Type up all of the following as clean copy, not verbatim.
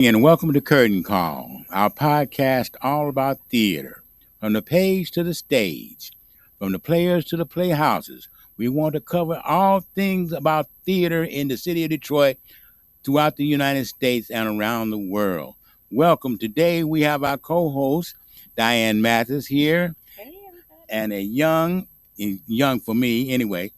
And welcome to Curtain Call, our podcast all about theater, from the page to the stage, from the players to the playhouses. We want to cover all things about theater in the city of Detroit, throughout the United States, and around the world. Welcome. Today we have our co-host, Diane Mathis, here, and a young for me anyway,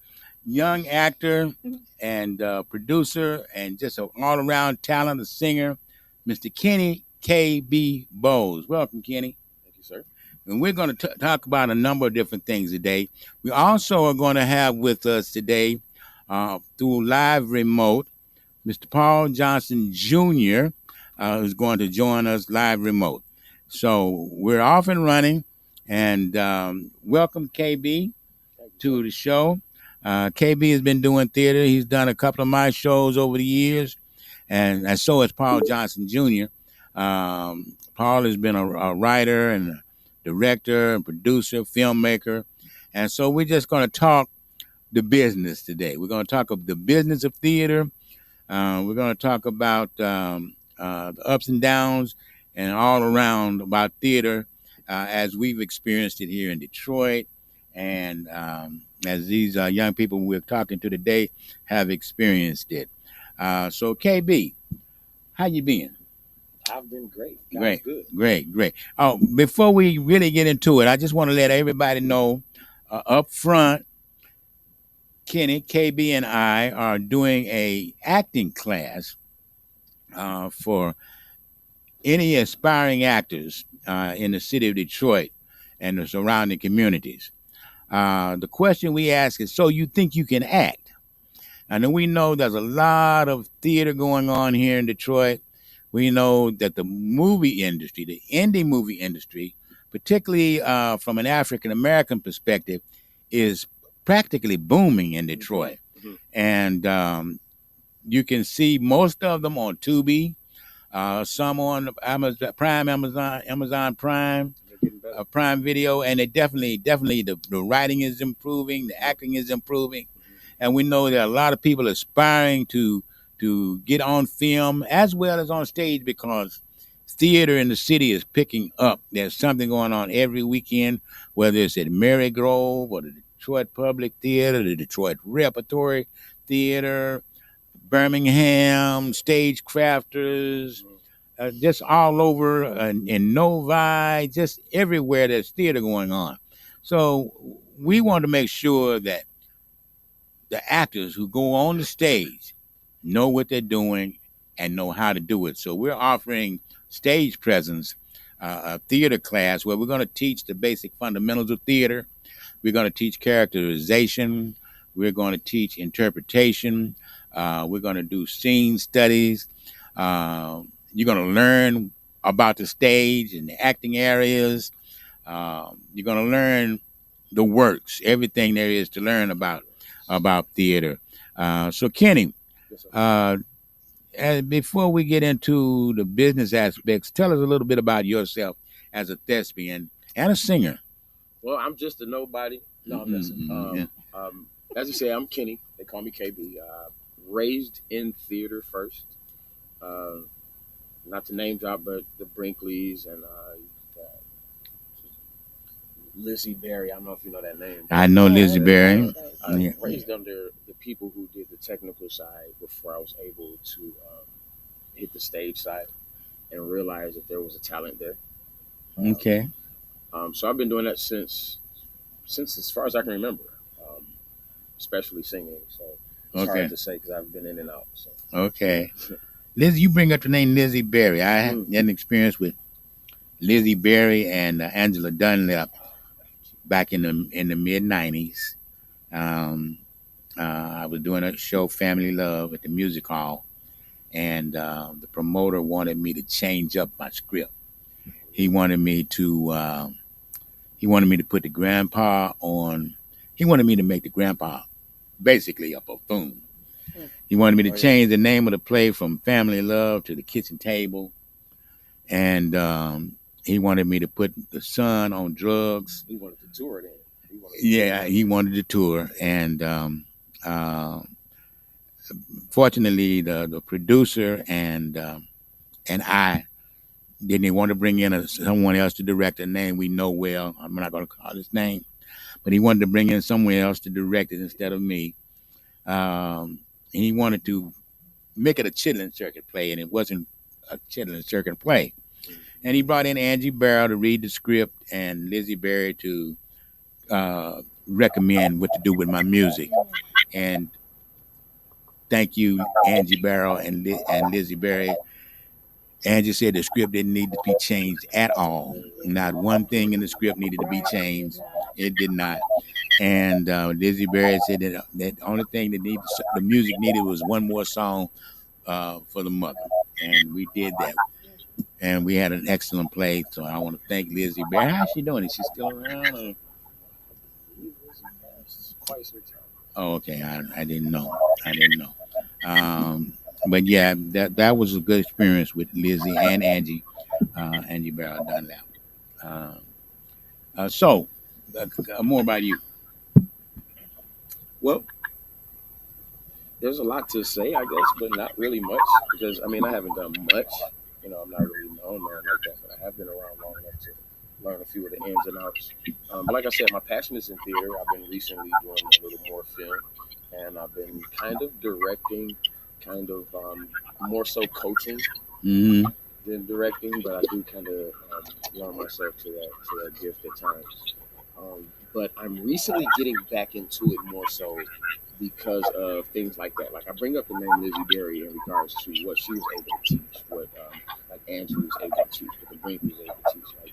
young actor and producer and just an all-around talent, a singer, Mr. Kenny K.B. Bowles. Welcome, Kenny. Thank you, sir. And we're going to talk about a number of different things today. We also are going to have with us today, through live remote, Mr. Paul Johnson Jr., who's going to join us live remote. So we're off and running, and welcome, KB, to the show. KB has been doing theater. He's done a couple of my shows over the years, and so has Paul Johnson Jr. Paul has been a writer and a director and producer, filmmaker, and so we're just going to talk the business today. We're going to talk of the business of theater. We're going to talk about the ups and downs and all around about theater as we've experienced it here in Detroit, and as these young people we're talking to today have experienced it. So, KB, how you been? I've been great. Great, Good. great. Oh, before we really get into it, I just want to let everybody know up front, Kenny, KB, and I are doing a acting class for any aspiring actors in the city of Detroit and the surrounding communities. The question we ask is, so you think you can act? And we know there's a lot of theater going on here in Detroit. We know that the movie industry, the indie movie industry, particularly from an African American perspective, is practically booming in Detroit. Mm-hmm. And you can see most of them on Tubi, some on Amazon Prime, Prime Video, and it definitely the writing is improving, the acting is improving, and we know that a lot of people aspiring to get on film as well as on stage because theater in the city is picking up. There's something going on every weekend, whether it's at Mary Grove or the Detroit Public Theater, the Detroit Repertory Theater, Birmingham, Stagecrafters, just all over in Novi, just everywhere there's theater going on. So we want to make sure that the actors who go on the stage know what they're doing and know how to do it. So we're offering stage presence, a theater class where we're going to teach the basic fundamentals of theater. We're going to teach characterization. We're going to teach interpretation. We're going to do scene studies. You're going to learn about the stage and the acting areas. You're going to learn the works, everything there is to learn about theater. So, Kenny, before we get into the business aspects, tell us a little bit about yourself as a thespian and a singer. Well, I'm just a nobody. No, I'm messing. As you say, I'm Kenny. They call me KB. Raised in theater first. Not to name drop, but the Brinkleys and Lizzie Berry. I don't know if you know that name. I know Lizzie Berry. Raised under the people who did the technical side before I was able to hit the stage side and realize that there was a talent there. Okay. So I've been doing that since as far as I can remember, especially singing. So it's hard to say because I've been in and out. So. Okay. Lizzie, you bring up the name Lizzie Berry. I had an experience with Lizzie Berry and Angela Dunlap back in the mid '90s. I was doing a show, Family Love, at the music hall, and the promoter wanted me to change up my script. He wanted me to put the grandpa on. He wanted me to make the grandpa basically a buffoon. He wanted me to change the name of the play from Family Love to The Kitchen Table, and he wanted me to put the son on drugs. He wanted to tour then. He wanted to tour, and fortunately, the producer and and I. Then they want to bring in someone else to direct a name we know well. I'm not going to call his name, but he wanted to bring in someone else to direct it instead of me. And he wanted to make it a chitlin circuit play, and it wasn't a chitlin circuit play. And he brought in Angie Barrow to read the script and Lizzie Berry to recommend what to do with my music. And thank you, Angie Barrow and Lizzie Berry. Angie said the script didn't need to be changed at all. Not one thing in the script needed to be changed. It did not. And Lizzie Berry said that the only thing that the music needed was one more song for the mother. And we did that. And we had an excellent play. So I want to thank Lizzie Berry. How's she doing? Is she still around? Oh, okay. I didn't know. But yeah, that was a good experience with Lizzie and Angie. Angie Barrow done that. So, more about you. Well, there's a lot to say, I guess, but not really much because I mean I haven't done much. I'm not really known man like that, but I have been around long enough to learn a few of the ins and outs. But like I said, my passion is in theater. I've been recently doing a little more film, and I've been kind of directing, kind of more so coaching Mm-hmm. than directing, but I do kind of learn myself to that gift at times. But I'm recently getting back into it more so because of things like that. Like I bring up the name Lizzie Berry in regards to what she was able to teach, what like Angie was able to teach, what the Brink was able to teach, like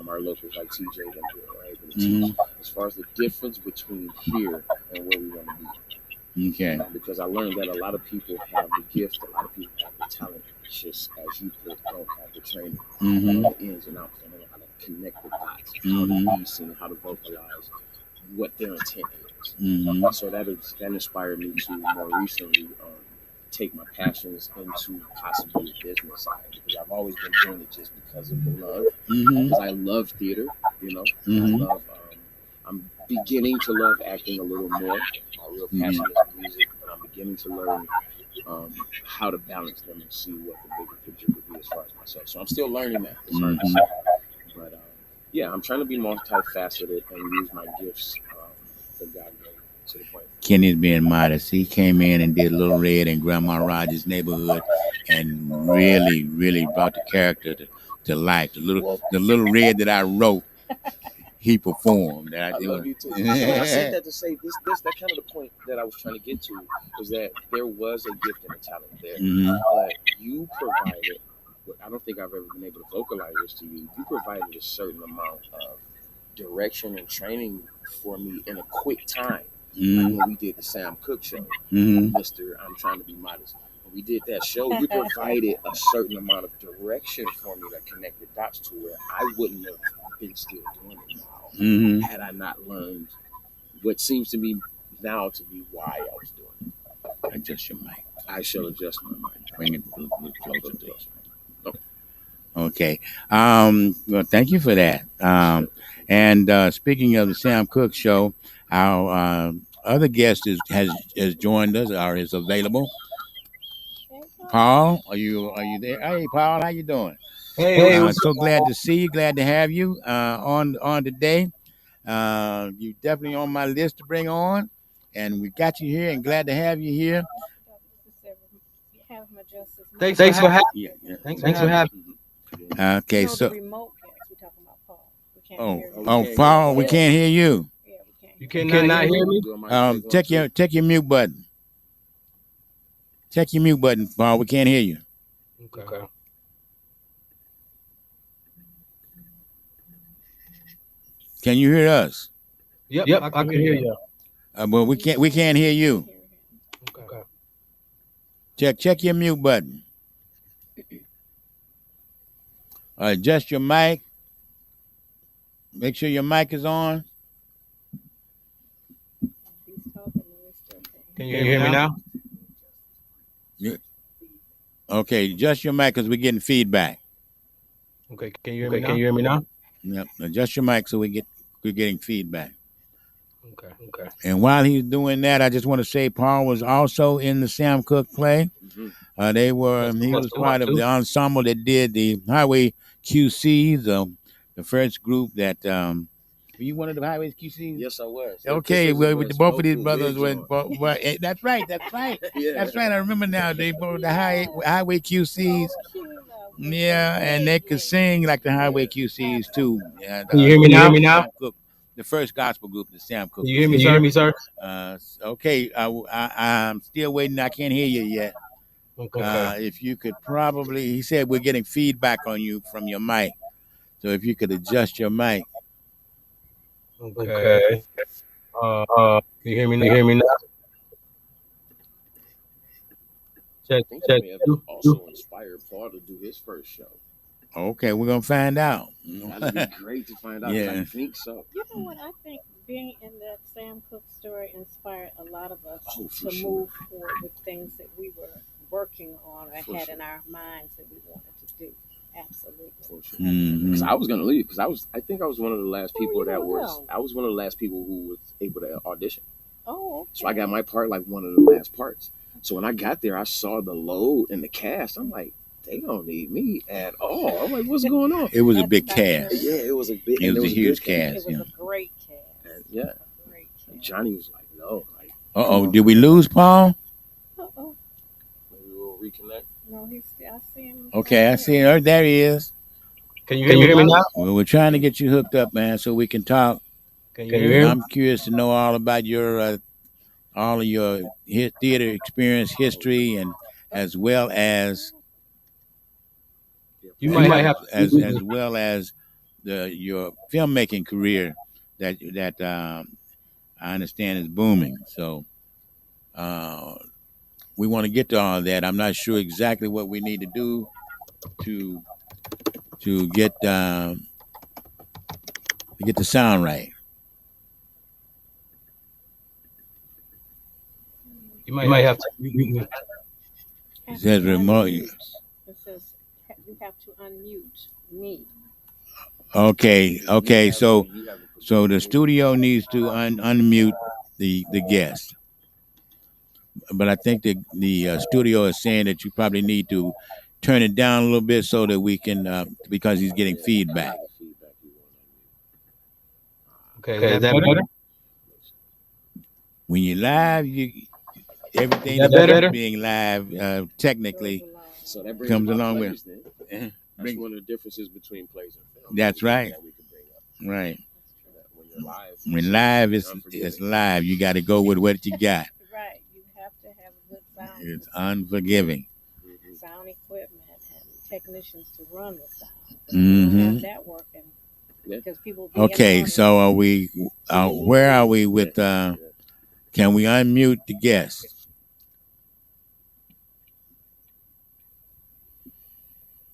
our locals like TJ and were able to teach. As far as the difference between here and where we want to be. Okay. Because I learned that a lot of people have the gift, a lot of people have the talent, just as you put, don't have the training, the ins and outs, don't know how to connect the dots, how to be seen, how to vocalize what their intent is. So that inspired me to more recently take my passions into possibly a business side because I've always been doing it just because of the love. Because I love theater, I love. I'm beginning to love acting a little more. My real passion is music, but I'm beginning to learn how to balance them and see what the bigger picture could be as far as myself. So I'm still learning that. It's hard to say. But yeah, I'm trying to be multifaceted and use my gifts that God gave to the point. Kenny's being modest. He came in and did Little Red in Grandma Rogers' neighborhood and really, really brought the character to life. The little Red that I wrote, he performed. I love you too. So I said that to say that kind of the point that I was trying to get to was that there was a gift and a talent there, but you provided. I don't think I've ever been able to vocalize this to you. You provided a certain amount of direction and training for me in a quick time. Like when we did the Sam Cooke show, Mr. I'm Trying to Be Modest. When we did that show, you provided a certain amount of direction for me that connected dots to where I wouldn't have been still doing it now had I not learned what seems to me now to be why I was doing it. Adjust your mic. I shall adjust my mind. Bring it a little closer to us. Okay. Well, thank you for that. And speaking of the Sam Cooke show, our other guest has joined us or is available. Paul, are you there? Hey, Paul, how you doing? Hey, So glad to see you. Glad to have you on today. You definitely on my list to bring on, and we got you here, and glad to have you here. Thanks for having me. Yeah. Thanks for having me. Okay, so remote guest, we're talking about Paul. We can't hear you. Paul, we can't hear you. Yeah, we can't. You cannot hear me? Check your mute button. Check your mute button, Paul. We can't hear you. Okay. Can you hear us? Yep, I can hear you. Well, we can't hear you. Okay. Check your mute button. Adjust your mic. Make sure your mic is on. Can you hear me now? Okay, adjust your mic because we're getting feedback. Okay, can you hear me now? Yep, adjust your mic so we're getting feedback. Okay. And while he's doing that, I just want to say Paul was also in the Sam Cooke play. He was part of the ensemble that did the Highway QCs, the first group that. Were you one of the Highway QCs? Yes, I was. Okay, well, with both of these brothers were. That's right. That's right. Yeah. That's right. I remember now. They both the Highway QCs. Yeah, and they could sing like the Highway QCs too. And, Can you hear me now? Sam Cooke, the first gospel group, the Sam Cooke. Can you hear me, sir? Okay, I'm still waiting. I can't hear you yet. Okay. If you could probably, he said we're getting feedback on you from your mic. So if you could adjust your mic. Okay. Can you hear me now? You hear me now? Check. May have also inspired Paul to do his first show. Okay, we're gonna find out. That'd be great to find out. Yeah. I think so. You know what? I think being in that Sam Cooke story inspired a lot of us to move forward with things that we were working on or had in our minds that we wanted to do. Absolutely. For sure. Because I was gonna leave. Because I think I was one of the last people I was one of the last people who was able to audition. Oh. Okay. So I got my part like one of the last parts. So when I got there, I saw the load and the cast. I'm like, they don't need me at all. I'm like, what's going on? It was a big cast. Yeah, it was a big. It was a huge cast. It was a great cast. And yeah. A great cast. Johnny was like, no. Like, did we lose Paul? Maybe we'll reconnect. No, I see him. Okay, I see him. There he is. Can you hear me now? Well, we're trying to get you hooked up, man, so we can talk. Can you hear me? I'm curious to know all about your all of your theater experience, history, and as well as you might have as well as your filmmaking career that I understand is booming. So we want to get to all that. I'm not sure exactly what we need to do to get the sound right. You might have to. It says remote. It says you have to unmute me. Okay. So the studio needs to unmute the guest. But I think the studio is saying that you probably need to turn it down a little bit so that we can because he's getting feedback. Okay, is that better? When you're live, everything better? Being live technically So that brings comes up along plays, with. then. That's one of the differences between plays and film. That's right. That we can bring up. Right. That when you're live. When live is live, you got to go with what you got. Right. You have to have a good sound. It's unforgiving. Sound equipment and technicians to run the sound. Mm-hmm. Have that working. Because people. Okay, so are we? Where are we with? Can we unmute the guest?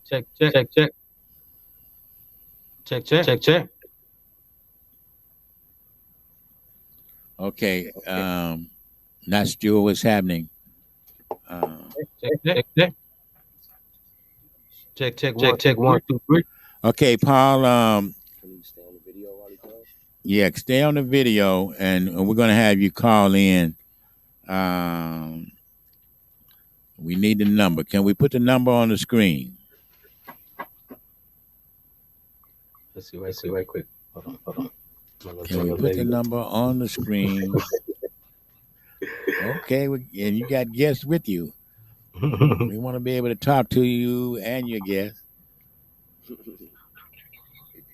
Check. Okay. Not sure what's happening. Check. 1, 2, 3. Okay, Paul. Can you stay on the video while he calls? Yeah, stay on the video, and we're gonna have you call in. We need the number. Can we put the number on the screen? Let's see right quick. Hold on. Can we put the number on the screen? Okay, and you got guests with you. We want to be able to talk to you and your guests.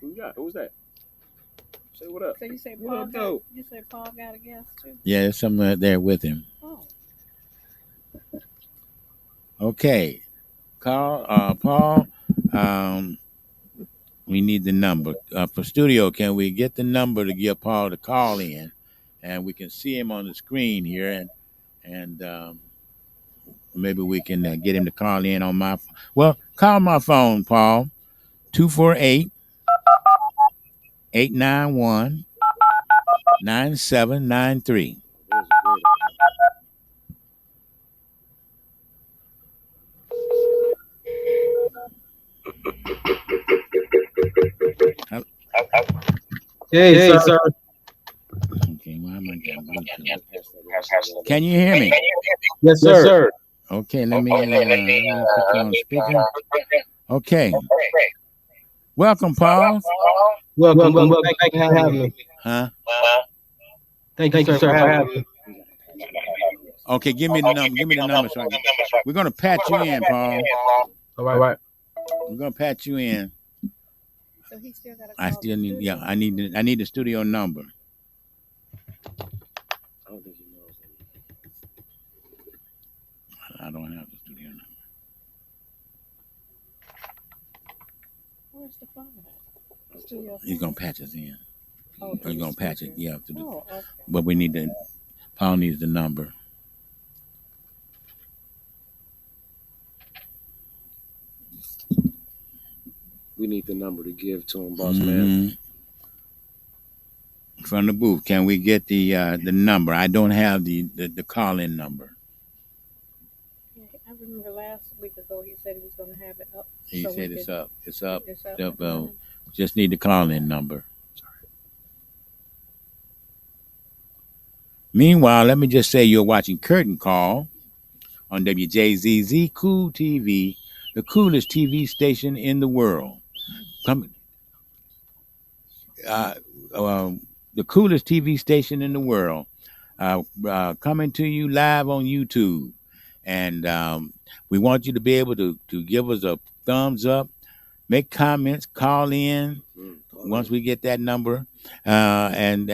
Who's that? Say what up. So you say What Paul up, Paul got a guest too? Yeah, there's someone there with him. Oh. Okay, Paul. We need the number for studio. Can we get the number to give Paul to call in, and we can see him on the screen here, and maybe we can get him to call in on my. Well, call my phone, Paul. 248-891-9793. Hey, sir. Okay, why am I getting Bluetooth? Can you hear me? Yes, sir. Okay, let me put you on speaker. Okay. Welcome, Paul. Welcome. Thank you for having me. Huh? Thank you, sir, for having me. Okay, give me the number. Give me the number so I can. We're gonna patch you in, Paul. All right. We're gonna patch you in. So he still got to I call still the need. studio. Yeah, I need the studio number. I don't think he knows that. I don't have the studio number. Where's the phone at? Studio He's phone? gonna patch us in. Oh, He's gonna patch it. Yeah. Oh, okay. But we need the. Paul needs the number. We need the number to give to him, boss man. From the booth, can we get the number? I don't have the call-in number. Yeah, I remember last week ago he said he was going to have it up. He so said we it's could- up. It's up. It's up. Yep, just need the call-in number. Meanwhile, let me just say you're watching Curtain Call on WJZZ Cool TV, the coolest TV station in the world. The coolest TV station in the world. Coming to you live on YouTube. And we want you to be able to give us a thumbs up, make comments, call in once we get that number. And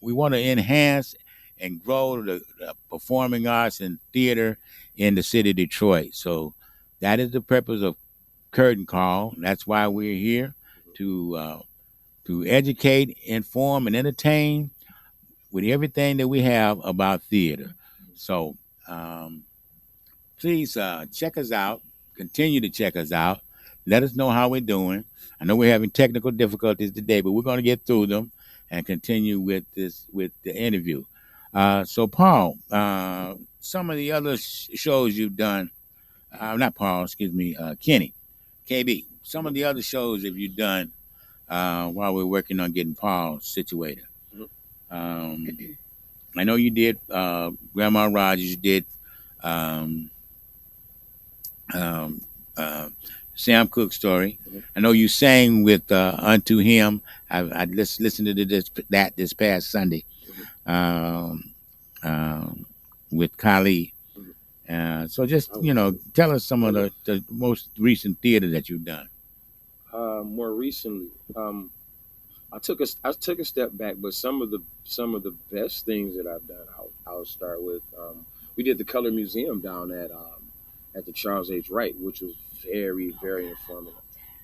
we want to enhance and grow the performing arts and theater in the city of Detroit. So that is the purpose of Curtain Call. That's why we're here to educate, inform, and entertain with everything that we have about theater. So please check us out. Continue to check us out. Let us know how we're doing. I know we're having technical difficulties today, but we're going to get through them and continue with the interview. So Paul, some of the other shows you've done, not Paul, excuse me, Kenny, KB. Some of the other shows that you've done while we're working on getting Paul situated. I know you did Grandma Rogers. You did Sam Cooke story. I know you sang with Unto Him. I listened to this past Sunday with Kali. So just tell us some of the most recent theater that you've done. More recently, I took a step back, but some of the best things that I've done, I'll start with. We did the Color Museum down at the Charles H. Wright, which was very, very informative.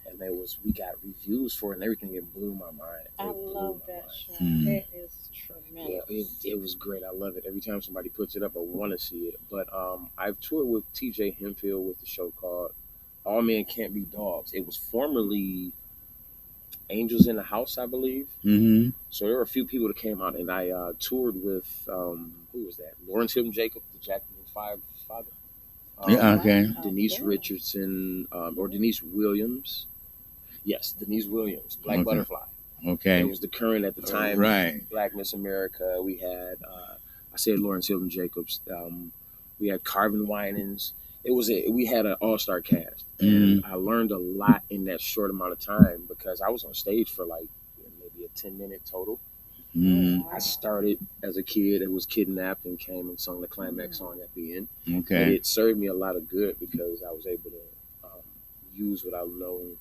And we got reviews for it and everything. It blew my mind. I love that show. It is tremendous. Yeah, it was great. I love it. Every time somebody puts it up, I want to see it. But I've toured with TJ Hemphill with the show called All Men Can't Be Dogs. It was formerly Angels in the House, I believe. Mm-hmm. So there were a few people that came out, and I toured with who was that? Lawrence Hilton Jacob, the Jackson 5 father. Okay. Denise Richardson or Denise Williams. Yes, Denise Williams, Black Butterfly. Okay. It was the current at the time. Right. Black Miss America. We had I said Lawrence Hilton Jacobs. We had Carvin Winans. We had an all-star cast, and I learned a lot in that short amount of time because I was on stage for like maybe a 10-minute total. I started as a kid that was kidnapped and came and sung the climax song at the end. Okay. And it served me a lot of good because I was able to use what I learned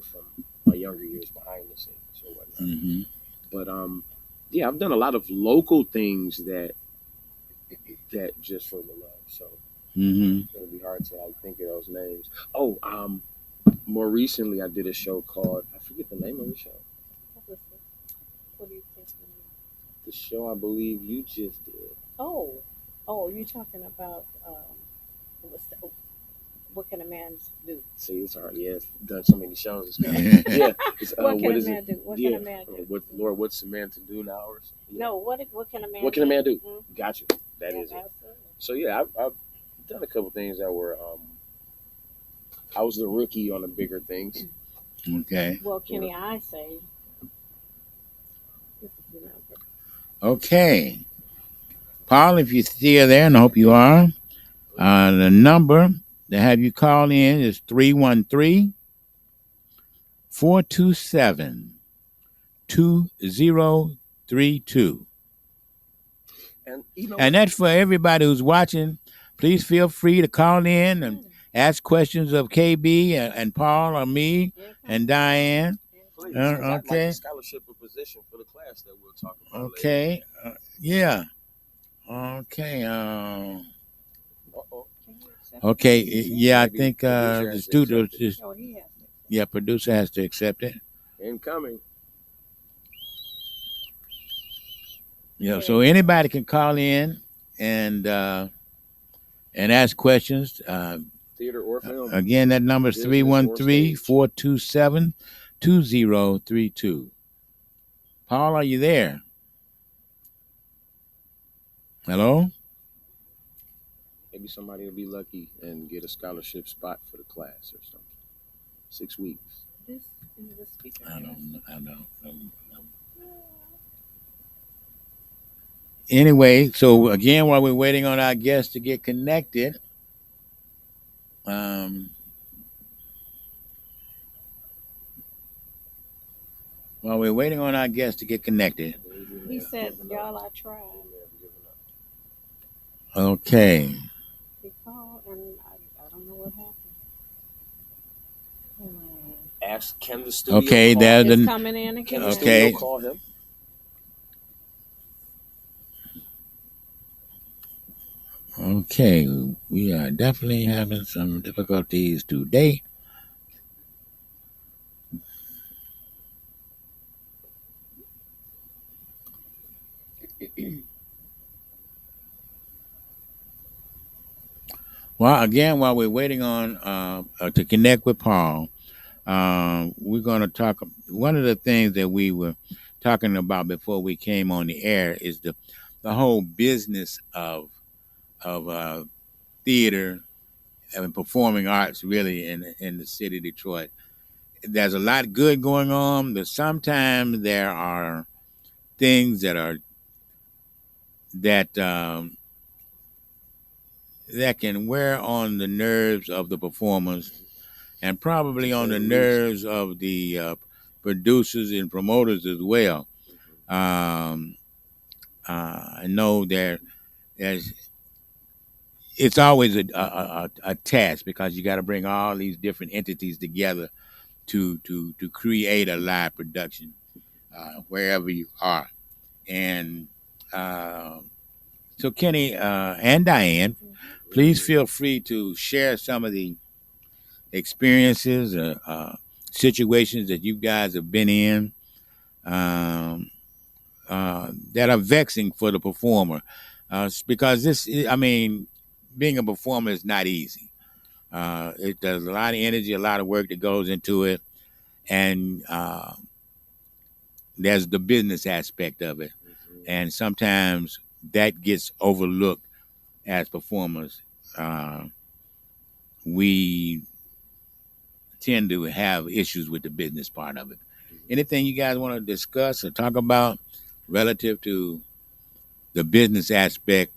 from my younger years behind the scenes or whatnot. But yeah, I've done a lot of local things that just for the love. So it's gonna be hard to think of those names. Oh, more recently I did a show called, I forget the name of the show. What do you think? The show I believe you just did. Oh, you're talking about what can a man do? See, it's hard. Yeah, I've done so many shows. It's kind of, yeah. What can a man do? What can a man do? Lord, what's a man to do now? Or no, what can a man? What can a man do? Mm-hmm. Got you. That is it. Absolutely. So yeah, I've done a couple things that were. I was the rookie on the bigger things. Okay. Well, Kenny, I say this is the number. Okay. Paul, if you're still there, and I hope you are, The number to have you call in is 313-427-2032. And you know And what? that's for everybody who's watching. Please feel free to call in and ask questions of KB and Paul or me and Diane. Please, 'cause I'd like Okay. a scholarship or position for the class that we'll talk about later. Okay. Yeah. Okay. Uh-oh. Okay. Yeah, I Maybe think producer the has to studio accept it. just Oh, he has to. yeah, producer has to accept it. Incoming. Yeah. So anybody can call in and ask questions. Theater or film. Again, that number is Business or stage. 313-427-2032. Paul, are you there? Hello? Maybe somebody will be lucky and get a scholarship spot for the class or something. 6 weeks. This is the speaker. I don't know. Anyway, so again, while we're waiting on our guests to get connected, He said, "Y'all, I tried." Okay. He called, and I don't know what happened. Ask, can the studio Okay, call there's him? It's the coming in again. Can the Okay. studio call him? Okay. We are definitely having some difficulties today. Well, again, while we're waiting on to connect with Paul, we're going to talk. One of the things that we were talking about before we came on the air is the whole business of theater and performing arts, really, in the city of Detroit. There's a lot good going on, but sometimes there are things that that can wear on the nerves of the performers and probably on the nerves of the producers and promoters as well. I know there's it's always a task because you got to bring all these different entities together to create a live production wherever you are. And so Kenny and Diane, please feel free to share some of the experiences situations that you guys have been in that are vexing for the performer because being a performer is not easy. There's a lot of energy, a lot of work that goes into it, and there's the business aspect of it, and sometimes that gets overlooked as performers. We tend to have issues with the business part of it. Anything you guys want to discuss or talk about relative to the business aspect?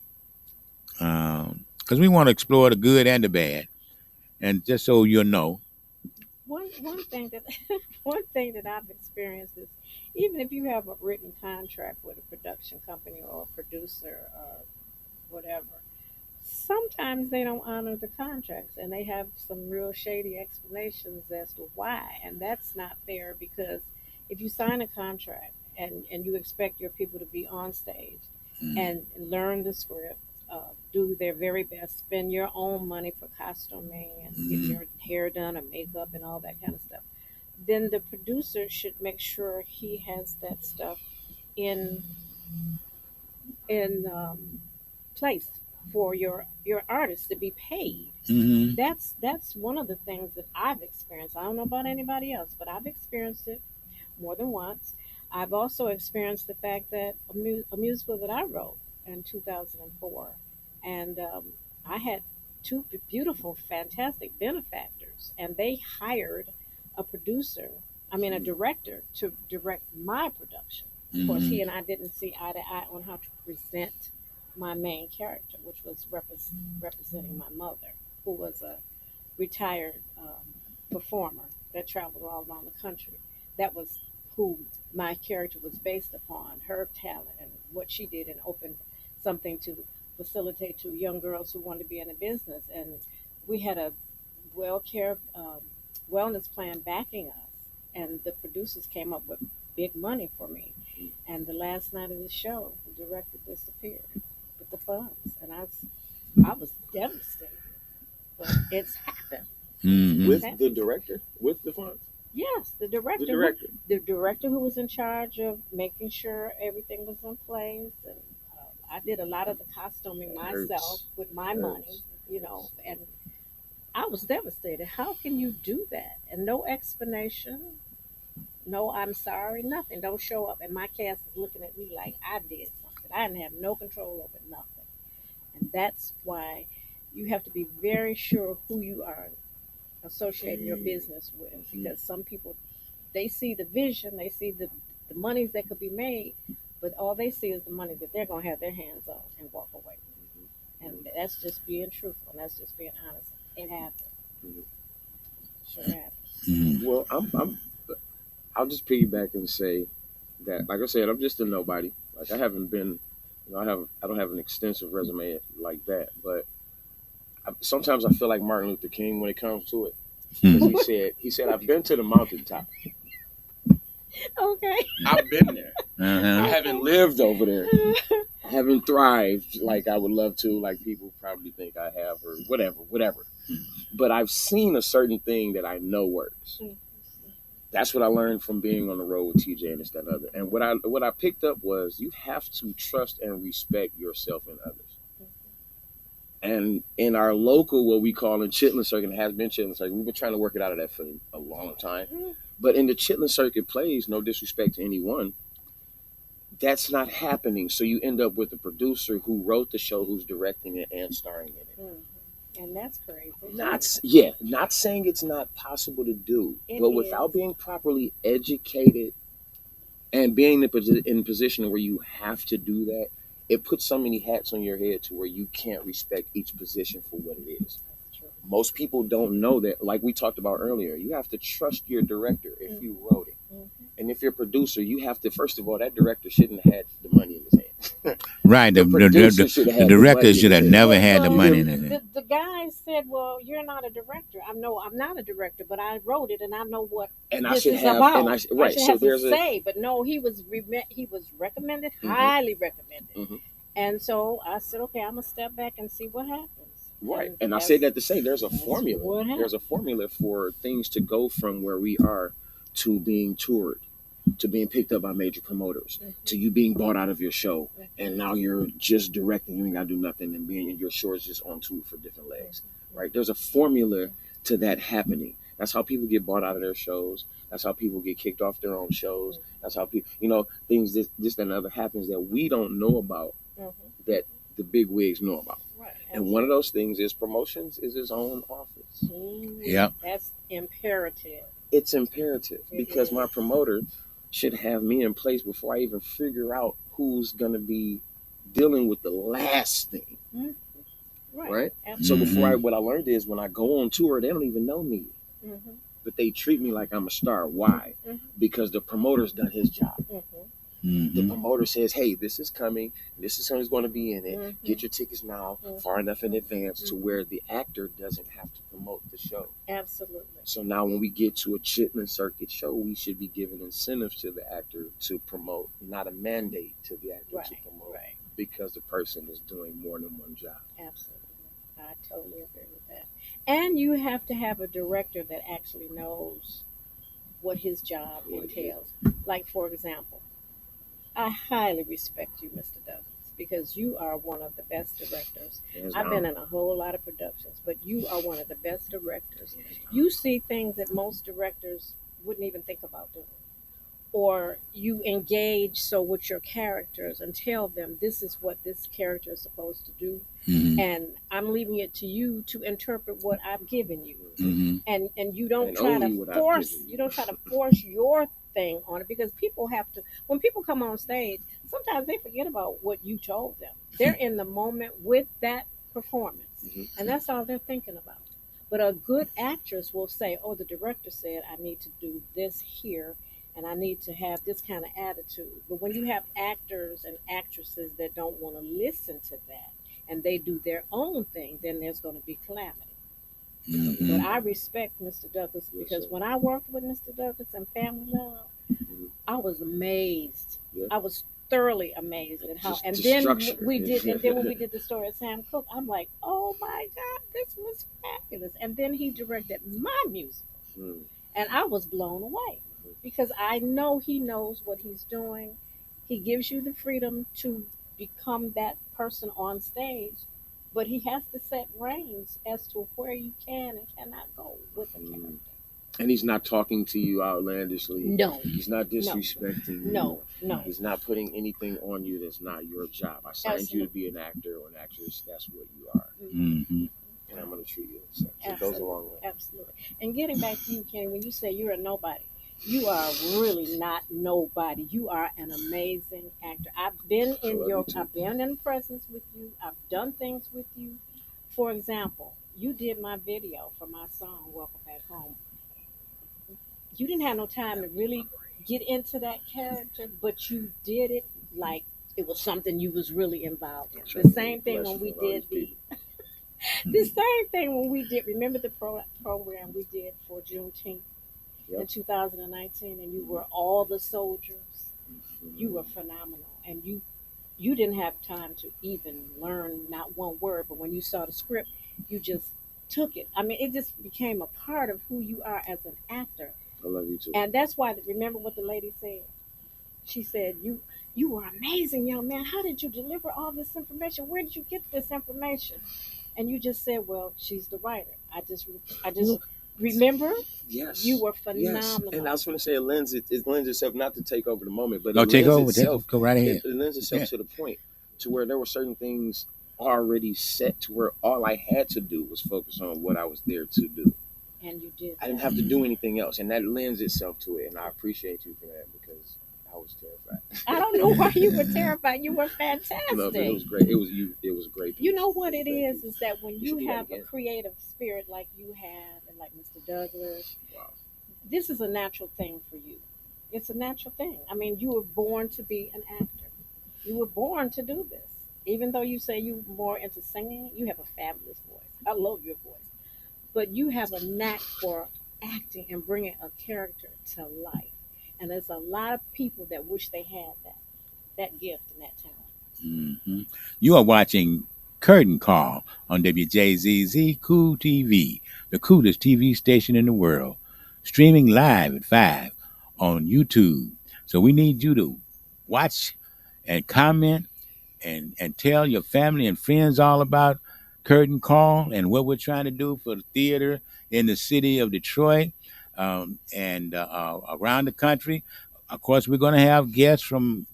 Because we want to explore the good and the bad, and just so you'll know. One thing that one thing that I've experienced is even if you have a written contract with a production company or a producer or whatever, sometimes they don't honor the contracts and they have some real shady explanations as to why, and that's not fair because if you sign a contract and you expect your people to be on stage and learn the script, do their very best, spend your own money for costuming and get your hair done and makeup and all that kind of stuff, then the producer should make sure he has that stuff in in place for your artists to be paid. Mm-hmm. That's one of the things that I've experienced. I don't know about anybody else, but I've experienced it more than once. I've also experienced the fact that a musical that I wrote in 2004, and I had two beautiful, fantastic benefactors, and they hired a producer, I mean a director, to direct my production. Of course, he and I didn't see eye to eye on how to present my main character, which was representing my mother, who was a retired performer that traveled all around the country. That was who my character was based upon, her talent and what she did, and opened something to facilitate to young girls who wanted to be in a business. And we had a well care wellness plan backing us, and the producers came up with big money for me. And the last night of the show, the director disappeared with the funds, and I was devastated. But it's happened. With Mm-hmm. the director, with the funds, Yes, the director. the director. The director who was in charge of making sure everything was in place, and I did a lot of the costuming That hurts. myself with my Hurts. money, and I was devastated. How can you do that? And no explanation, no I'm sorry, nothing. Don't show up. And my cast is looking at me like I did something. I didn't have no control over nothing. And that's why you have to be very sure of who you are associating your business with. Because some people, they see the vision, they see the monies that could be made, but all they see is the money that they're going to have their hands on and walk away. And that's just being truthful. And that's just being honest. It happened. Sure happened. Mm-hmm. Well, I'll just piggyback and say that, like I said, I'm just a nobody. Like I haven't been, I don't have an extensive resume like that. But sometimes I feel like Martin Luther King when it comes to it. 'Cause he said, I've been to the mountaintop. Okay. I've been there. Uh-huh. I haven't lived over there. I haven't thrived like I would love to, like people probably think I have, or whatever. But I've seen a certain thing that I know works. That's what I learned from being on the road with TJ and this, that, and other. And what I picked up was you have to trust and respect yourself and others. And in our local, what we call in Chitlin Circuit, it has been Chitlin Circuit, we've been trying to work it out of that for a long time. But in the Chitlin Circuit plays, no disrespect to anyone, that's not happening. So you end up with a producer who wrote the show, who's directing it and starring in it. And that's crazy. Not saying it's not possible to do, It but is. without being properly educated and being in a position where you have to do that, it puts so many hats on your head to where you can't respect each position for what it is. That's true. Most people don't know that. Like we talked about earlier, you have to trust your director if you wrote it. And if you're a producer, you have to, first of all, that director shouldn't have had the money in his hand. Right. The director should have never had the money in it. The guy said, "Well, you're not a director. I'm not a director, but I wrote it, and I know what And this I should is have, about. and I right. should So have some there's say." But no, he was recommended, highly recommended. Mhm. And so I said, "Okay, I'm gonna step back and see what happens." right. And I say that to say there's a that's formula. what happened. There's a formula for things to go from where we are to being toured, to being picked up by major promoters, to you being bought out of your show, and now you're just directing. You ain't got to do nothing, and being your show is just on tour for different legs. Right? There's a formula to that happening. That's how people get bought out of their shows. That's how people get kicked off their own shows. That's how people, things this and other happens that we don't know about, that the big wigs know about. Right. And one of those things is promotions is his own office. Yep. That's imperative. It's imperative because is. my promoter should have me in place before I even figure out who's going to be dealing with the last thing. Right? So what I learned is when I go on tour, they don't even know me. But they treat me like I'm a star. Why? Because the promoter's done his job. The promoter says, hey, this is coming. This is who's going to be in it. Get your tickets now, far enough in advance to where the actor doesn't have to promote the show. Absolutely. So now when we get to a Chitlin Circuit show, we should be giving incentives to the actor to promote, not a mandate to the actor to promote, because the person is doing more than one job. Absolutely. I totally agree with that. And you have to have a director that actually knows what his job entails. Like, for example, I highly respect you, Mr. Douglas, because you are one of the best directors. I've been in a whole lot of productions, but you are one of the best directors. You see things that most directors wouldn't even think about doing. Or you engage with your characters and tell them this is what this character is supposed to do. And I'm leaving it to you to interpret what I've given you. And you don't try to force your thing on it, because people have to, when people come on stage, sometimes they forget about what you told them. They're in the moment with that performance, and that's all they're thinking about. But a good actress will say, oh, the director said I need to do this here, and I need to have this kind of attitude. But when you have actors and actresses that don't want to listen to that and they do their own thing, then there's going to be calamity. But I respect Mr. Douglas, because when I worked with Mr. Douglas and Family Love, I was amazed. I was thoroughly amazed at how. And then we did, and then when we did the story of Sam Cooke, I'm like, oh my God, this was fabulous. And then he directed my musical, and I was blown away, because I know he knows what he's doing. He gives you the freedom to become that person on stage, but he has to set reins as to where you can and cannot go with the character. And he's not talking to you outlandishly. No. He's not disrespecting you. No. He's not putting anything on you that's not your job. I signed you to be an actor or an actress. That's what you are. And I'm going to treat you the same. So it goes a long way. Absolutely. And getting back to you, Kenny, when you say you're a nobody, you are really not nobody. You are an amazing actor. I've been in presence with you. I've done things with you. For example, you did my video for my song Welcome Back Home. You didn't have no time to really get into that character, but you did it like it was something you was really involved in. The same thing when we did the same thing when we did. Remember the program we did for Juneteenth in 2019, and you were all the soldiers. You were phenomenal, and you didn't have time to even learn not one word, but when you saw the script, you just took it. I mean, it just became a part of who you are as an actor. I love you too. And that's why, remember what the lady said? She said, you were amazing, young man. How did you deliver all this information? Where did you get this information? And you just said, well, she's the writer. I just remember. Yes, you were phenomenal. Yes. And I was going to say, it lends itself, not to take over the moment, but go right ahead. It lends itself to the point to where there were certain things already set to where all I had to do was focus on what I was there to do. And you did. I didn't have to do anything else, and that lends itself to it. And I appreciate you for that, because I was terrified. I don't know why you were terrified. You were fantastic. No, but it was great. It was great. You know what it is that when you have a creative spirit like you have, and like Mr. Douglas, this is a natural thing for you. It's a natural thing. I mean, you were born to be an actor. You were born to do this. Even though you say you're more into singing, you have a fabulous voice. I love your voice. But you have a knack for acting and bringing a character to life. And there's a lot of people that wish they had that gift and that talent. You are watching Curtain Call on WJZZ Cool TV, the coolest TV station in the world, streaming live at 5 on YouTube. So we need you to watch and comment and tell your family and friends all about Curtain Call and what we're trying to do for the theater in the city of Detroit and around the country. Of course, we're going to have guests from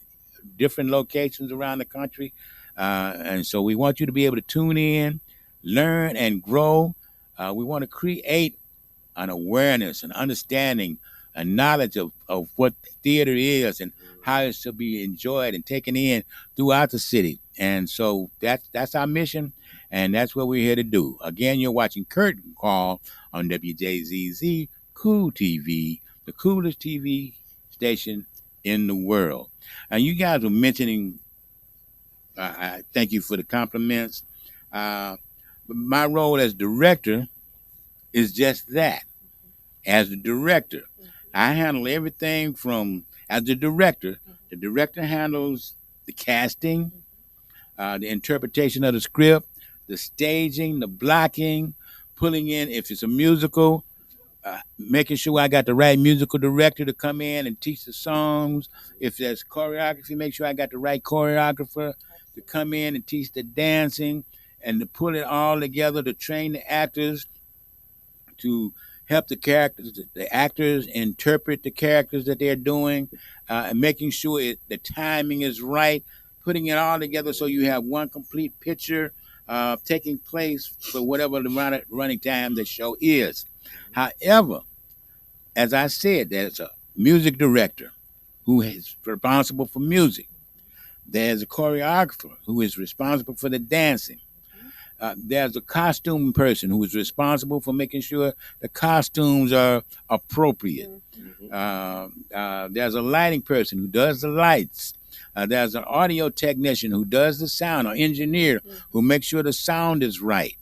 different locations around the country. And so we want you to be able to tune in, learn, and grow. We want to create an awareness, an understanding, a knowledge of what theater is and how it's to be enjoyed and taken in throughout the city. And so that's our mission, and that's what we're here to do. Again, you're watching Curtain Call on WJZZ Cool TV, the coolest TV station in the world. And you guys were mentioning, I thank you for the compliments. My role as director is just that. As the director, I handle everything from, as the director handles the casting, the interpretation of the script, the staging, the blocking, pulling in, if it's a musical, making sure I got the right musical director to come in and teach the songs. If there's choreography, make sure I got the right choreographer to come in and teach the dancing and to pull it all together, to train the actors, to help the actors interpret the characters that they're doing, and making sure the timing is right, putting it all together so you have one complete picture taking place for whatever the running time the show is. However, as I said, there's music director who is responsible for music. There's a choreographer who is responsible for the dancing. There's a costume person who is responsible for making sure the costumes are appropriate. There's a lighting person who does the lights. There's an audio technician who does the sound, or engineer who makes sure the sound is right.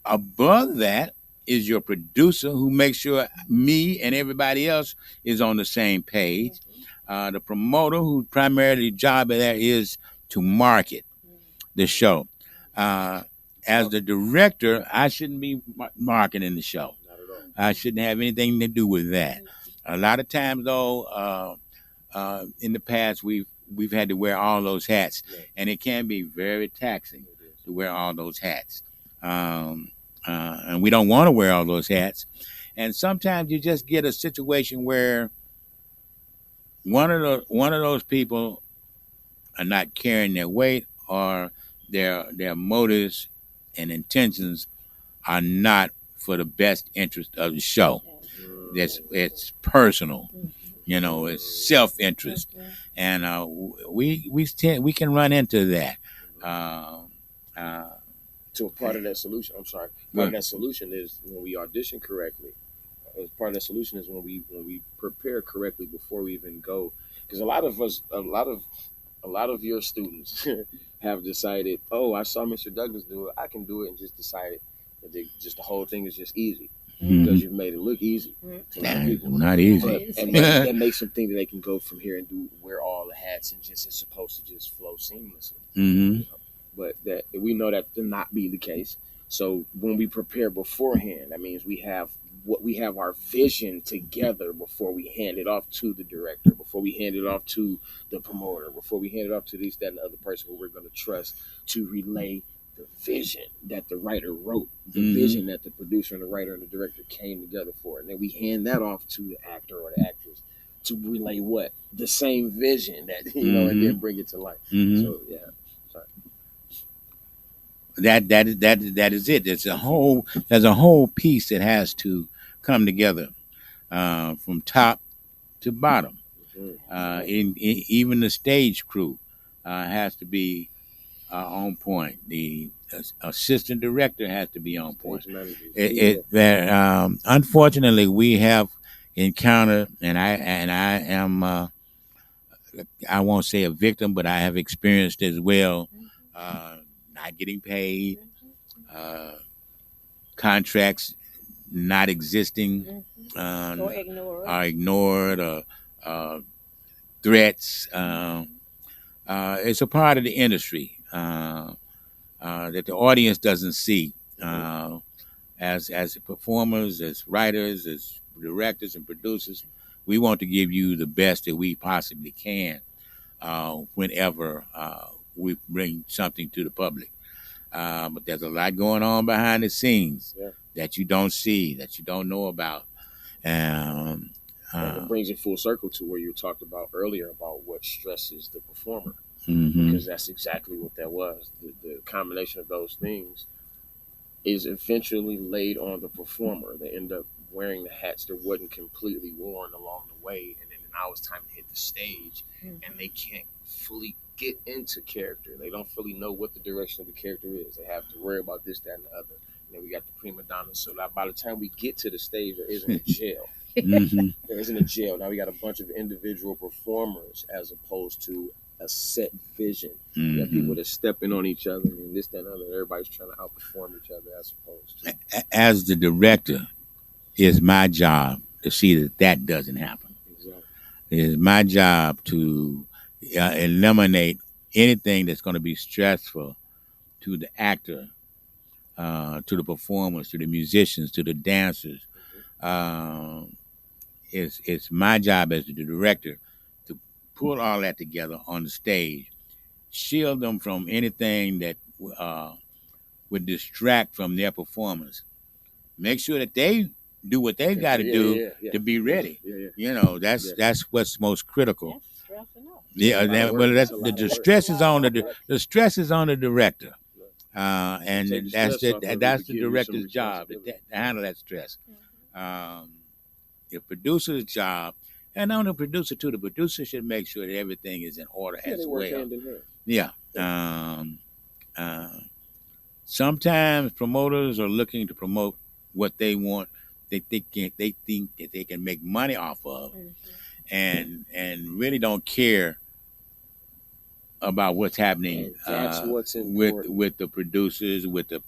Above that is your producer who makes sure me and everybody else is on the same page. The promoter, whose primary job of that is to market the show. As the director, I shouldn't be marketing the show. I shouldn't have anything to do with that. A lot of times, though, in the past, we've had to wear all those hats, and it can be very taxing to wear all those hats. And we don't want to wear all those hats. And sometimes you just get a situation where one of those people are not carrying their weight, or their motives and intentions are not for the best interest of the show. It's personal, it's self-interest, and we can run into that. So part of that solution, part of that solution is when we audition correctly. Part of that solution is when we prepare correctly before we even go, because a lot of your students have decided, oh, I saw Mr. Douglas do it, I can do it, and just decided that the whole thing is just easy because you've made it look easy. Not easy. And that makes them think that they can go from here and wear all the hats and it's supposed to just flow seamlessly. But that we know that to not be the case. So when we prepare beforehand, that means we have our vision together before we hand it off to the director, before we hand it off to the promoter, before we hand it off to this, that, and the other person who we're going to trust to relay the vision that the writer wrote, the vision that the producer and the writer and the director came together for. And then we hand that off to the actor or the actress to relay what? The same vision that, and then bring it to life. So, yeah. That is it. There's a whole piece that has to come together from top to bottom. Even the stage crew has to be on point. The assistant director has to be on point. Unfortunately, we have encountered, and I am I won't say a victim, but I have experienced as well. Not getting paid, contracts not existing, or ignored, or threats. It's a part of the industry that the audience doesn't see. As performers, as writers, as directors and producers, we want to give you the best that we possibly can whenever we bring something to the public. But there's a lot going on behind the scenes that you don't see, that you don't know about. And it brings it full circle to where you talked about earlier about what stresses the performer, because that's exactly what that was. The combination of those things is eventually laid on the performer. They end up wearing the hats that wasn't completely worn along the way, and then now it's time to hit the stage, and they can't fully get into character. They don't fully know what the direction of the character is. They have to worry about this, that, and the other. And then we got the prima donna. So that by the time we get to the stage, there isn't a jail. There isn't a jail. Now we got a bunch of individual performers as opposed to a set vision. You got people that's stepping on each other and this, that, and the other. Everybody's trying to outperform each other as opposed to. As the director, it's my job to see that doesn't happen. Exactly. It is my job to eliminate anything that's going to be stressful to the actor, to the performers, to the musicians, to the dancers. It's my job as the director to put all that together on the stage, shield them from anything that would distract from their performance. Make sure that they do what they've got to do to be ready. That's what's most critical. The stress is on the stress is on the director, and that's the director's job to handle that stress. the producer's job, and on the producer too. The producer should make sure that everything is in order Yeah, as they work well. hand in hand. Yeah. Sometimes promoters are looking to promote what they want. They think that they can make money off of, and really don't care about what's happening That's what's important. with the producers, with the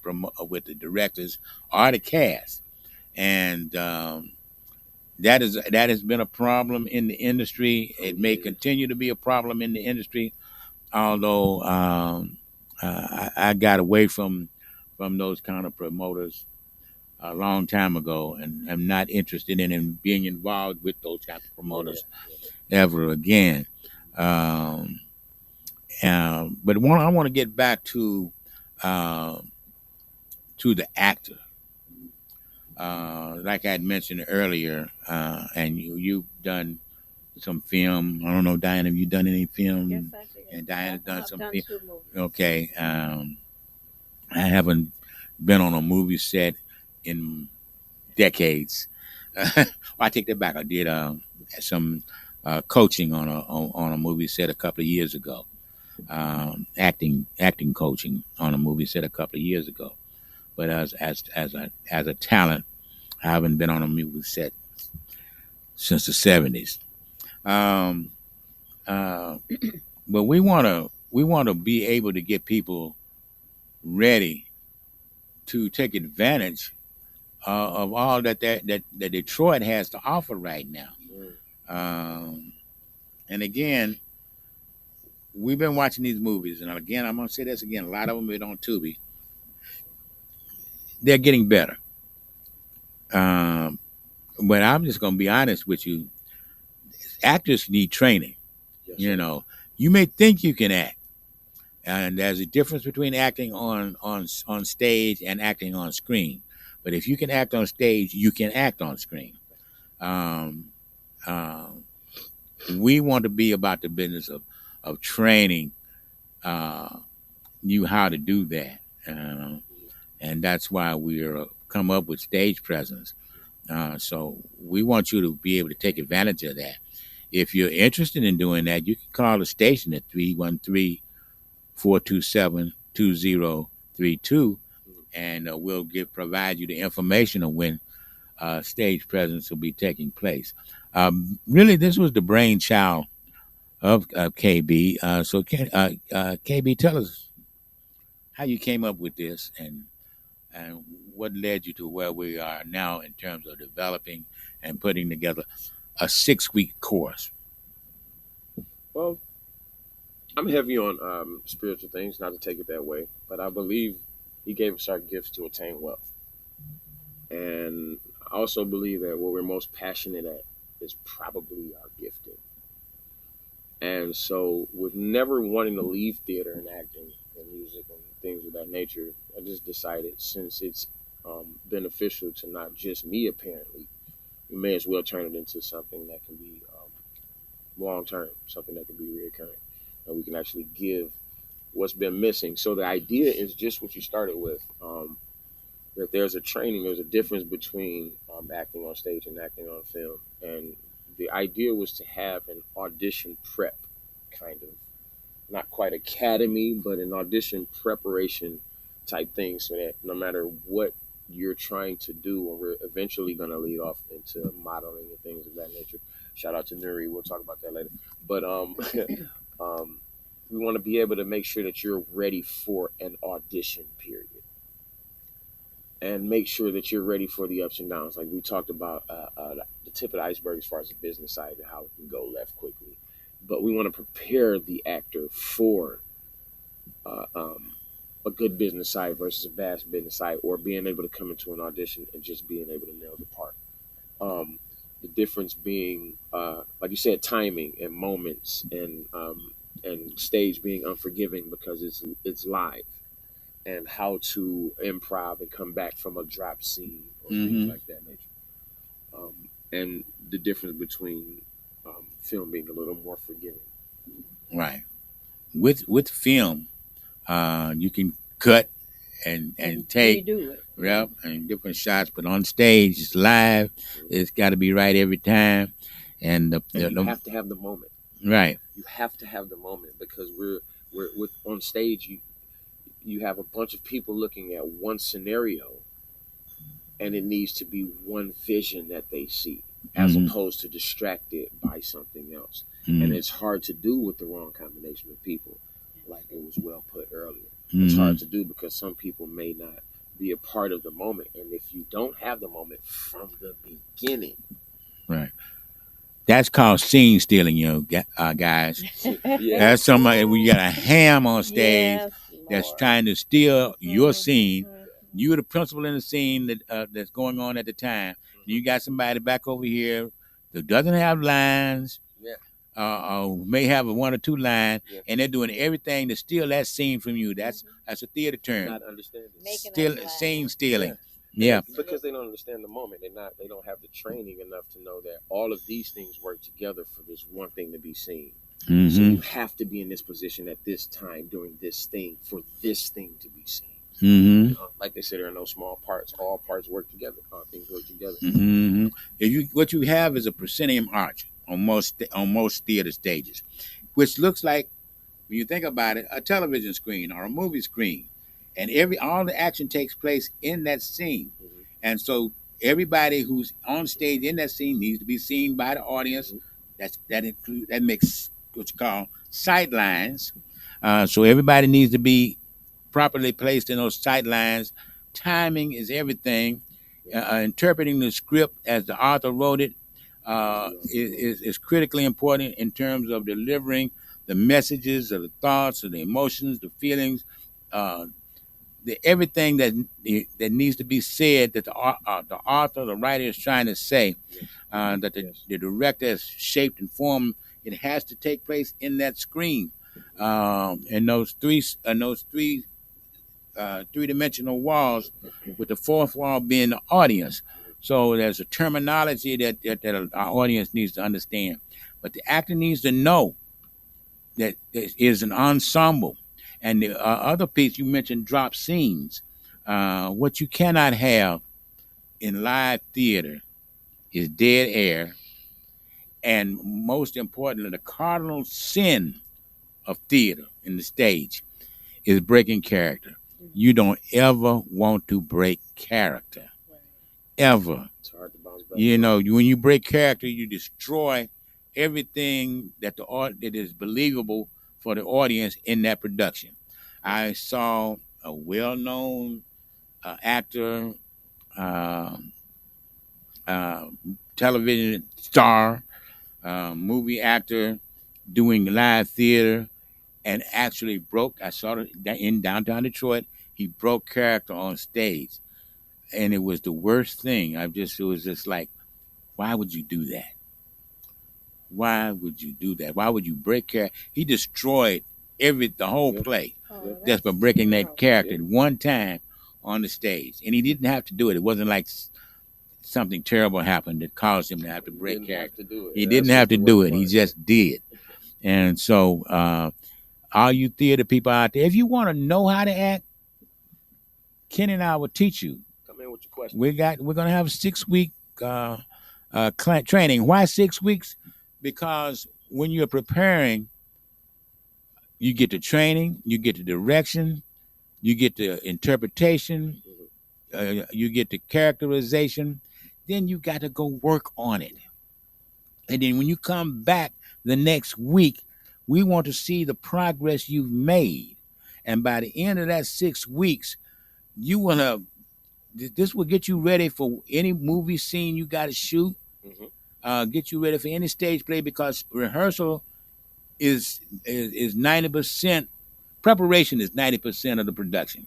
directors, or the cast, and that has been a problem in the industry. It may continue to be a problem in the industry, although I got away from those kind of promoters a long time ago, and I'm not interested in being involved with those type of promoters ever again. Um, but I want to get back uh, to the actor. Like I had mentioned earlier, and you've done some film. I don't know, Diane, have you done any film? Yes, I did. And Diana's done some done film. 2 movies. Okay. I haven't been on a movie set in decades. I take that back. I did some coaching on a movie set a couple of years ago. Acting coaching on a movie set a couple of years ago. But as a talent, I haven't been on a movie set since the '70s. Um, uh, but we want to be able to get ready to take advantage of all that Detroit has to offer right now. And again, we've been watching these movies, and again, I'm going to say this again. A lot of them are on Tubi. They're getting better. But I'm just going to be honest with you. Actors need training. Yes, you know, you may think you can act, and there's a difference between acting on stage and acting on screen. But if you can act on stage, you can act on screen. Um, we want to be about the business of training you how to do that, and that's why we're come up with stage presence. So we want you to be able to take advantage of that. If you're interested in doing that, you can call the station at 313-427-2032, and we'll provide you the information of when stage presence will be taking place. Really, this was the brainchild of KB. So, KB, tell us how you came up with this and what led you to where we are now in terms of developing and putting together a 6-week course. Well, I'm heavy on spiritual things, not to take it that way, but I believe He gave us our gifts to attain wealth. And I also believe that what we're most passionate at is probably our gifting. And so, with never wanting to leave theater and acting and music and things of that nature, I just decided since it's beneficial to not just me, apparently, we may as well turn it into something that can be long term, something that can be reoccurring, and we can actually give what's been missing. So the idea is just what you started with. That there's a difference between acting on stage and acting on film. And the idea was to have an audition prep kind of, not quite academy, but an audition preparation type thing so that no matter what you're trying to do, and we're eventually going to lead off into modeling and things of that nature. Shout out to Nuri. We'll talk about that later. But we want to be able to make sure that you're ready for an audition period. And make sure that you're ready for the ups and downs. Like we talked about the tip of the iceberg as far as the business side and how it can go left quickly. But we want to prepare the actor for a good business side versus a bad business side, or being able to come into an audition and just being able to nail the part. The difference being, like you said, timing and moments, and stage being unforgiving because it's live. And how to improv and come back from a drop scene or things like that nature. And the difference between film being a little more forgiving. Right. With film, you can cut and take redo it. Yep, and different shots, but on stage it's live. It's got to be right every time, and you have to have the moment. Right. You have to have the moment because we're with on stage. You have a bunch of people looking at one scenario, and it needs to be one vision that they see, as opposed to distracted by something else. And it's hard to do with the wrong combination of people, like it was well put earlier. It's hard to do because some people may not be a part of the moment, and if you don't have the moment from the beginning, right. That's called scene stealing, guys. That's somebody we got a ham on stage that's trying to steal your scene. You're the principal in the scene that's going on at the time. You got somebody back over here that doesn't have lines, may have a one or two line, and they're doing everything to steal that scene from you. That's a theater term. Not understanding. Scene stealing. Yeah, because they don't understand the moment. They don't have the training enough to know that all of these things work together for this one thing to be seen. So you have to be in this position at this time doing this thing for this thing to be seen. Like they said, there are no small parts. All parts work together. All things work together. What you have is a proscenium arch on most theater stages, which looks like, when you think about it, a television screen or a movie screen. And all the action takes place in that scene. And so everybody who's on stage in that scene needs to be seen by the audience. That makes what you call sight lines. So everybody needs to be properly placed in those sight lines. Timing is everything. Interpreting the script as the author wrote it is critically important in terms of delivering the messages, or the thoughts, or the emotions, the feelings, everything that needs to be said that the author, the writer is trying to say, that the director has shaped and formed. It has to take place in that screen, and those three-dimensional walls, with the fourth wall being the audience. So there's a terminology that our audience needs to understand, but the actor needs to know that it is an ensemble. And the other piece you mentioned, drop scenes. What you cannot have in live theater is dead air, and most importantly, the cardinal sin of theater in the stage is breaking character. You don't ever want to break character, ever. It's hard to bounce back. When you break character, you destroy everything that is believable for the audience in that production. I saw a well-known actor, television star, movie actor, doing live theater, and actually broke. I saw it in downtown Detroit. He broke character on stage, and it was the worst thing. It was just like, why would you do that? Why would you do that? Why would you break character? He destroyed the whole play just for breaking that character at one time on the stage, and he didn't have to do it. It wasn't like something terrible happened that caused him to have to break character. He didn't have to do it. He just did. And so, all you theater people out there, if you want to know how to act, Ken and I will teach you. Come in with your question. We're gonna have a 6-week training. Why 6 weeks? Because when you're preparing, you get the training, you get the direction, you get the interpretation, you get the characterization. Then you got to go work on it. And then when you come back the next week, we want to see the progress you've made. And by the end of that 6 weeks, this will get you ready for any movie scene you got to shoot. Get you ready for any stage play, because rehearsal is 90%. Preparation is 90% of the production.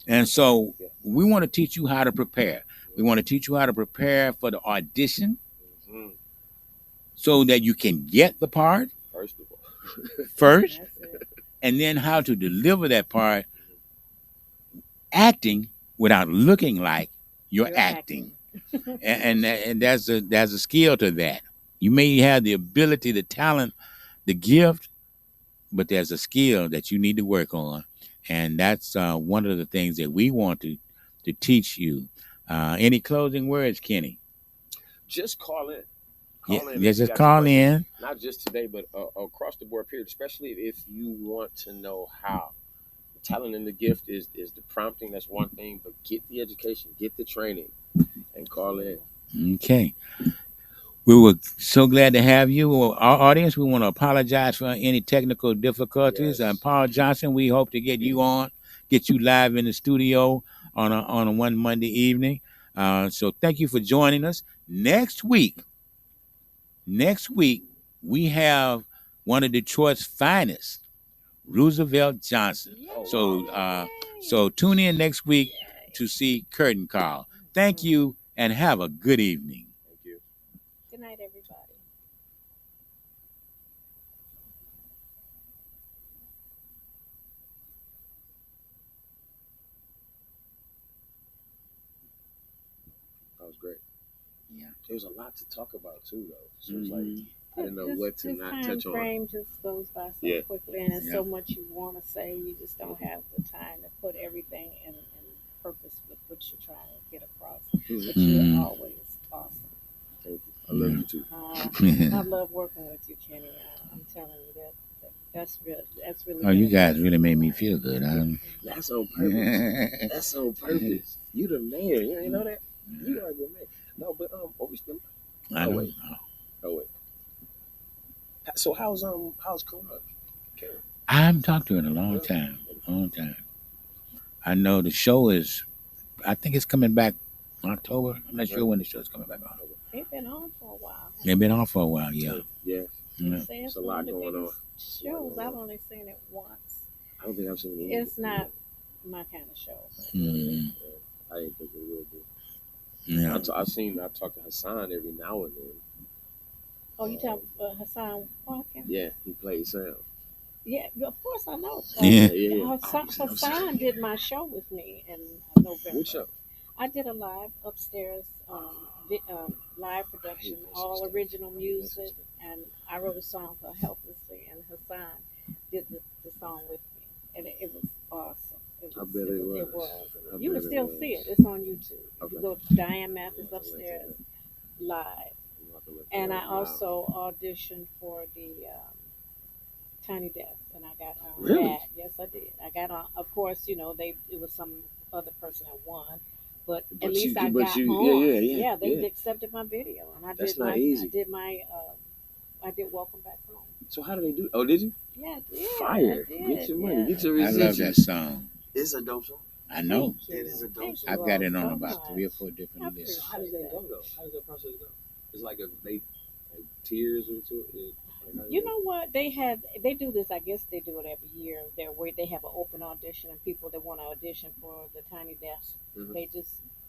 And so we want to teach you how to prepare. We want to teach you how to prepare for the audition, so that you can get the part first, and then how to deliver that part, acting without looking like you're acting. and there's a skill to that. You may have the ability, the talent, the gift, but there's a skill that you need to work on, and that's one of the things that we want to to teach you. Any closing words, Kenny? Just call in. Yeah, Call in. If you just got call questions. in. Not just today, but across the board period, especially if you want to know how. The talent and the gift is the prompting, that's one thing, but get the education, get the training, and call in. Okay. We were so glad to have you. Well, our audience, we want to apologize for any technical difficulties. Yes. Paul Johnson, we hope to get you on, get you live in the studio on a one Monday evening. So thank you for joining us. Next week, we have one of Detroit's finest, Roosevelt Johnson. So tune in next week to see Curtain Call. Thank you and have a good evening. Thank you. Good night, everybody. That was great. Yeah. There was a lot to talk about too, though. So it's like I didn't know what to not touch This on. frame just goes by so quickly, and there's so much you want to say. You just don't have the time to put everything in purpose with what you're trying to get across. But you're always awesome. Thank you. I love you too. I love working with you, Kenny. I'm telling you that's real. That's really. Oh, you guys really made me feel good. That's on purpose. That's on purpose. You the man. You know that? You are the man. No, but are we still? Wait. Oh wait. So how's Corona? Okay. I haven't talked to her in a long time. I know the show is. I think it's coming back October. I'm not sure when the show's coming back on. They've been on for a while. They've been on for a while. Yeah. Yeah. It's a lot going on. Shows I've only seen it once. I don't think I've seen it. It's not my kind of show. I didn't think it would be. Yeah. I talk to Hassan every now and then. Oh, you talk Hassan Walken? Yeah, he plays Sam. Yeah, of course I know. Yeah. Hassan did my show with me in November. Which show? I did a live upstairs live production, all original music, and I wrote a song called Helplessly, and Hassan did the song with me, and it was awesome. I bet it was. You can still see it. It's on YouTube. Okay. You go to Diane Mathis upstairs live. And I also auditioned for the Tiny Desk, and I got on that. Yes, I did. I got on. Of course, it was some other person that won, but at least I got on. Yeah, they accepted my video, and I That's did not my. easy. I did Welcome Back Home. So how do they do? Oh, did you? Yeah, I did. Fire! Get your money. Get your I residuals. love that song. It's a dope song. I know. It is a dope song. I've got it on about 3 or 4 different lists. So how does that go though? How does that process go? It's like tears into it. You know what? They do this. I guess they do it every year. Where they have an open audition, and people that want to audition for the Tiny Desk,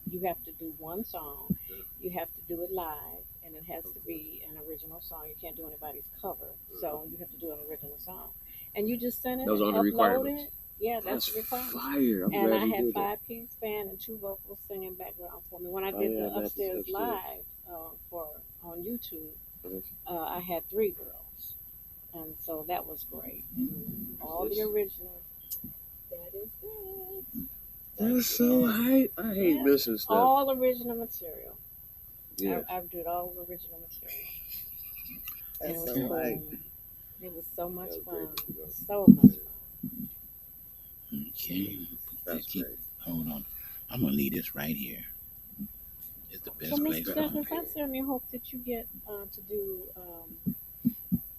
you have to do one song. You have to do it live, and it has to be an original song. You can't do anybody's cover, so you have to do an original song. And you just send it. Those are the requirements. Yeah, that's the requirement. Fire! And I had 5-piece band and 2 vocals singing background for me. When I did the upstairs live on YouTube, I had 3 girls, and so that was great. All the originals. That is it. That's so hype. I hate missing stuff. All original material. Yeah. I did all original material. That's it was so cool. hype. It was so much fun. So much fun. Okay. That's great. Hold on. I'm gonna leave this right here. It's the best So, place. Mr. Douglas, I certainly hope that you get to do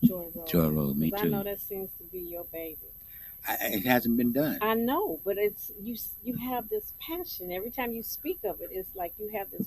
Joy Road. Joy Road, me I too. know that seems to be your baby. It hasn't been done. I know, but it's you have this passion. Every time you speak of it, it's like you have this